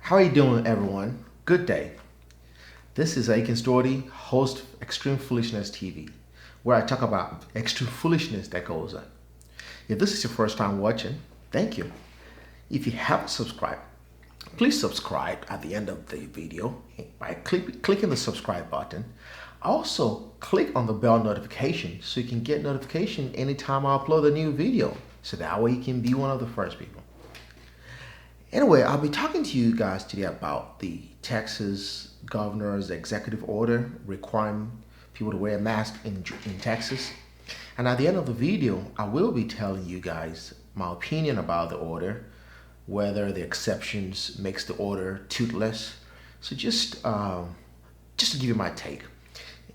How are you doing, everyone? Good day. This is Aiken Story, host of Extreme Foolishness TV, where I talk about extreme foolishness that goes on. If this is your first time watching, thank you. If you haven't subscribed, please subscribe at the end of the video by clicking the subscribe button. Also, click on the bell notification so you can get notification anytime I upload a new video, so that way you can be one of the first people. Anyway, I'll be talking to you guys today about the Texas governor's executive order requiring people to wear a mask in Texas. And at the end of the video, I will be telling you guys my opinion about the order, whether the exceptions makes the order toothless. So just to give you my take.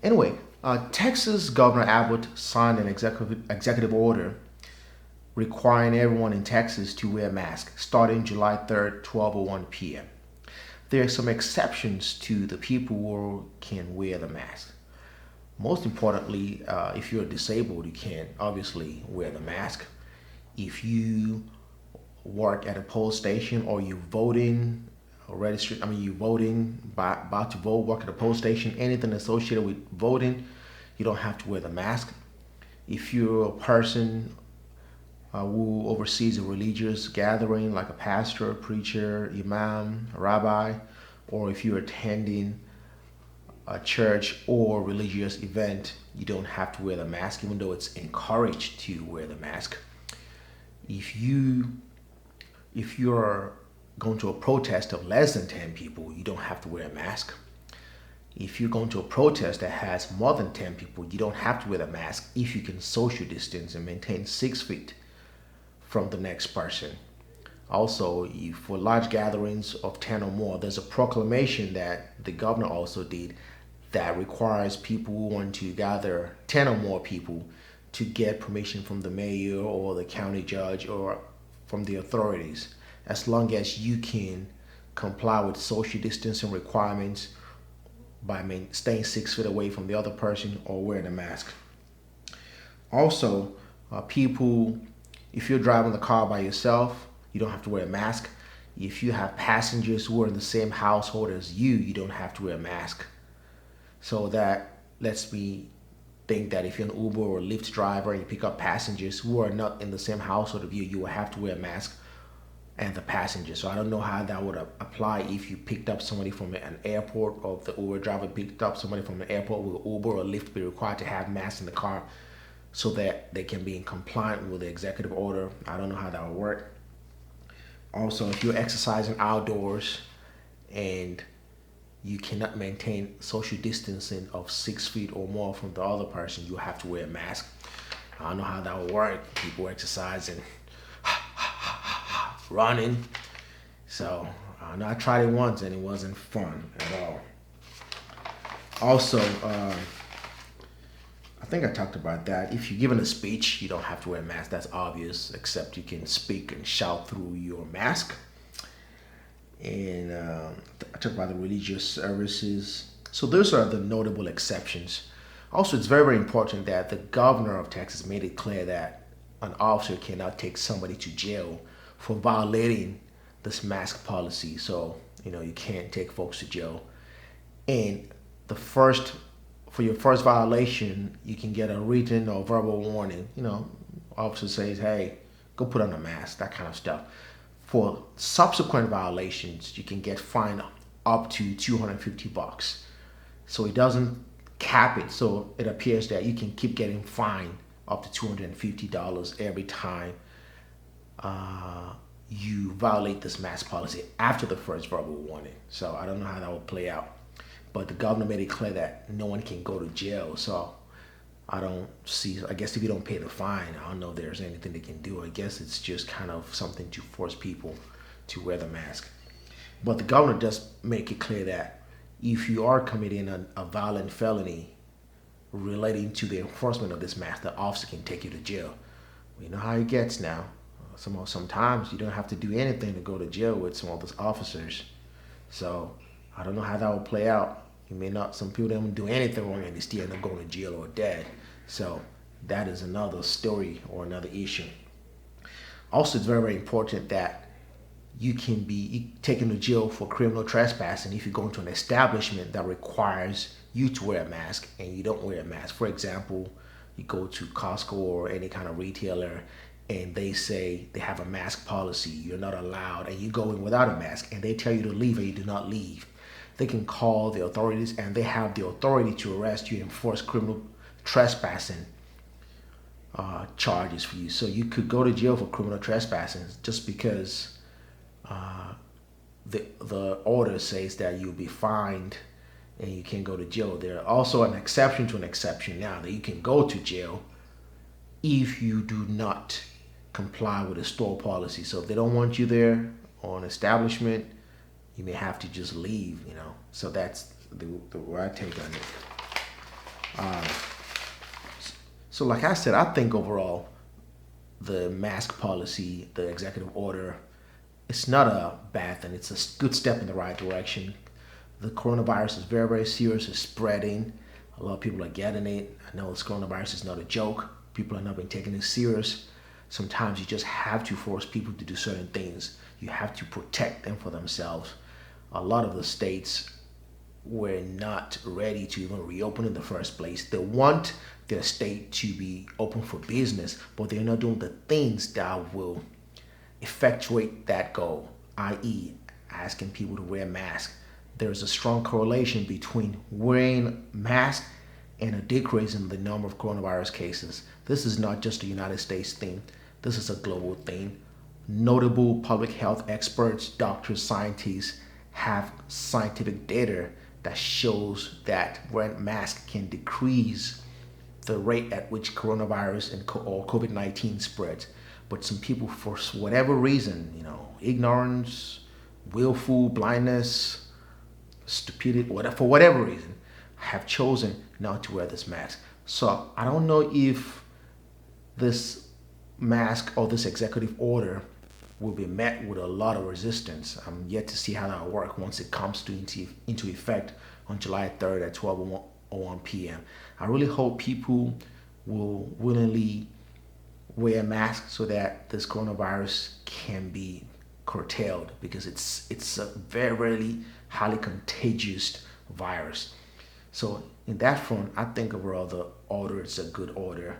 Anyway, Texas Governor Abbott signed an executive order requiring everyone in Texas to wear masks starting July 3rd, 12:01 p.m. There are some exceptions to the people who can wear the mask. Most importantly, if you're disabled, you can't obviously wear the mask. If you work at a poll station or you're voting, you're voting, about to vote, work at a poll station, anything associated with voting, you don't have to wear the mask. If you're a person who oversees a religious gathering like a pastor, preacher, imam, rabbi, or if you're attending a church or religious event, you don't have to wear the mask, even though it's encouraged to wear the mask. If you're going to a protest of less than 10 people, you don't have to wear a mask. If you're going to a protest that has more than 10 people, you don't have to wear a mask if you can social distance and maintain 6 feet from the next person. Also, for large gatherings of 10 or more, there's a proclamation that the governor also did that requires people who want to gather 10 or more people to get permission from the mayor or the county judge or from the authorities, as long as you can comply with social distancing requirements by staying 6 feet away from the other person or wearing a mask. Also, if you're driving the car by yourself, you don't have to wear a mask. If you have passengers who are in the same household as you don't have to wear a mask. So that lets me think that if you're an Uber or Lyft driver and you pick up passengers who are not in the same household of you, you will have to wear a mask and the passenger. So I don't know how that would apply if you picked up somebody from an airport, or if the Uber driver picked up somebody from an airport. Will Uber or Lyft be required to have masks in the car so that they can be in compliance with the executive order? I don't know how that will work. Also, if you're exercising outdoors and you cannot maintain social distancing of 6 feet or more from the other person, you have to wear a mask. I don't know how that will work. People exercising, running. So I tried it once and it wasn't fun at all. Also, I think I talked about that. If you're giving a speech, you don't have to wear a mask. That's obvious, except you can speak and shout through your mask. And I talked about the religious services. So those are the notable exceptions. Also, it's very, very important that the governor of Texas made it clear that an officer cannot take somebody to jail for violating this mask policy. So, you can't take folks to jail. And for your first violation, you can get a written or verbal warning. Officer says, hey, go put on a mask, that kind of stuff. For subsequent violations, you can get fined up to $250. So it doesn't cap it. So it appears that you can keep getting fined up to $250 every time you violate this mask policy after the first verbal warning. So I don't know how that will play out. But the governor made it clear that no one can go to jail. So I guess if you don't pay the fine, I don't know if there's anything they can do. I guess it's just kind of something to force people to wear the mask. But the governor does make it clear that if you are committing a violent felony relating to the enforcement of this mask, the officer can take you to jail. We know how it gets now. Sometimes you don't have to do anything to go to jail with some of those officers. So I don't know how that will play out. Some people don't do anything wrong and they still end up going to jail or dead. So that is another story or another issue. Also, it's very, very important that you can be taken to jail for criminal trespassing if you go into an establishment that requires you to wear a mask and you don't wear a mask. For example, you go to Costco or any kind of retailer and they say they have a mask policy, you're not allowed, and you go in without a mask and they tell you to leave and you do not leave. They can call the authorities and they have the authority to arrest you and enforce criminal trespassing charges for you. So you could go to jail for criminal trespassing just because the order says that you'll be fined and you can't go to jail. There are also an exception to an exception now that you can go to jail if you do not comply with the store policy. So if they don't want you there or an establishment, you may have to just leave, So that's the way I take on it. So like I said, I think overall, the mask policy, the executive order, it's not a bad thing. It's a good step in the right direction. The coronavirus is very, very serious. It's spreading. A lot of people are getting it. I know this coronavirus is not a joke. People are not being taken it serious. Sometimes you just have to force people to do certain things. You have to protect them for themselves. A lot of the states were not ready to even reopen in the first place. They want their state to be open for business, but they're not doing the things that will effectuate that goal, i.e. asking people to wear masks. There's a strong correlation between wearing masks and a decrease in the number of coronavirus cases. This is not just a United States thing. This is a global thing. Notable public health experts, doctors, scientists have scientific data that shows that wearing masks can decrease the rate at which coronavirus or COVID-19 spreads. But some people, for whatever reason, ignorance, willful blindness, stupidity, for whatever reason, have chosen not to wear this mask. So I don't know if this mask or this executive order will be met with a lot of resistance. I'm yet to see how that will work once it comes into effect on July 3rd at 12:01 p.m. I really hope people will willingly wear masks so that this coronavirus can be curtailed, because it's a very, very highly contagious virus. So in that front, I think overall the order is a good order.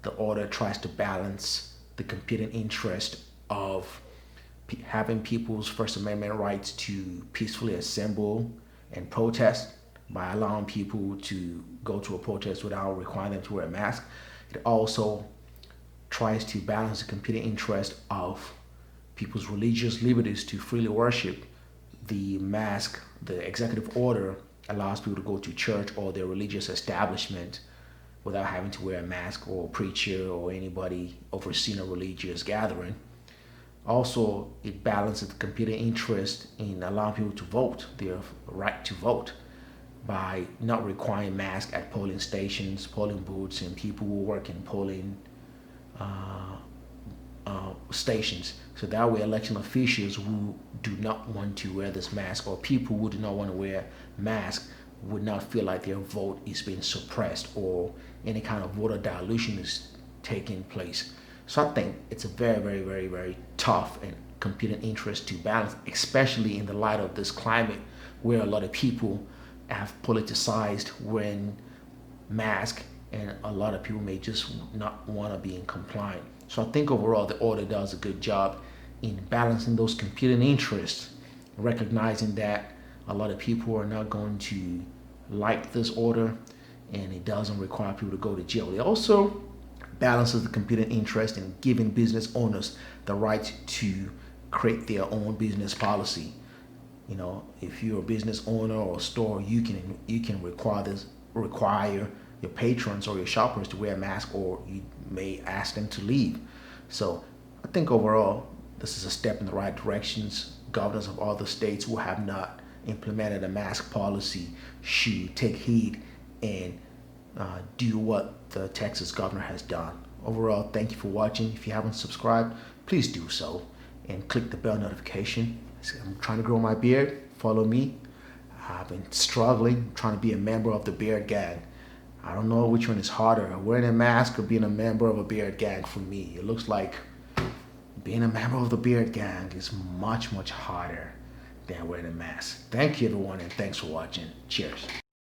The order tries to balance the competing interest of having people's First Amendment rights to peacefully assemble and protest by allowing people to go to a protest without requiring them to wear a mask. It also tries to balance the competing interest of people's religious liberties to freely worship. The executive order allows people to go to church or their religious establishment without having to wear a mask, or a preacher or anybody overseeing a religious gathering. Also, it balances the competing interest in allowing people to vote, their right to vote, by not requiring masks at polling stations, polling booths, and people who work in polling stations. So that way, election officials who do not want to wear this mask, or people who do not want to wear masks, would not feel like their vote is being suppressed or any kind of voter dilution is taking place. So I think it's a very, very, very, very tough and competing interest to balance, especially in the light of this climate where a lot of people have politicized wearing masks, and a lot of people may just not want to be in compliance. So I think overall the order does a good job in balancing those competing interests, recognizing that a lot of people are not going to like this order, and it doesn't require people to go to jail. It also balances the competing interest in giving business owners the right to create their own business policy. If you're a business owner or a store, you can require your patrons or your shoppers to wear a mask, or you may ask them to leave. So I think overall this is a step in the right directions. Governors of other states who have not implemented a mask policy should take heed and do what the Texas governor has done. Overall, thank you for watching. If you haven't subscribed, please do so and click the bell notification. I'm trying to grow my beard. Follow me. I've been struggling trying to be a member of the beard gang. I don't know which one is harder, wearing a mask or being a member of a beard gang for me. It looks like being a member of the Beard Gang is much, much harder than wearing a mask. Thank you, everyone, and thanks for watching. Cheers.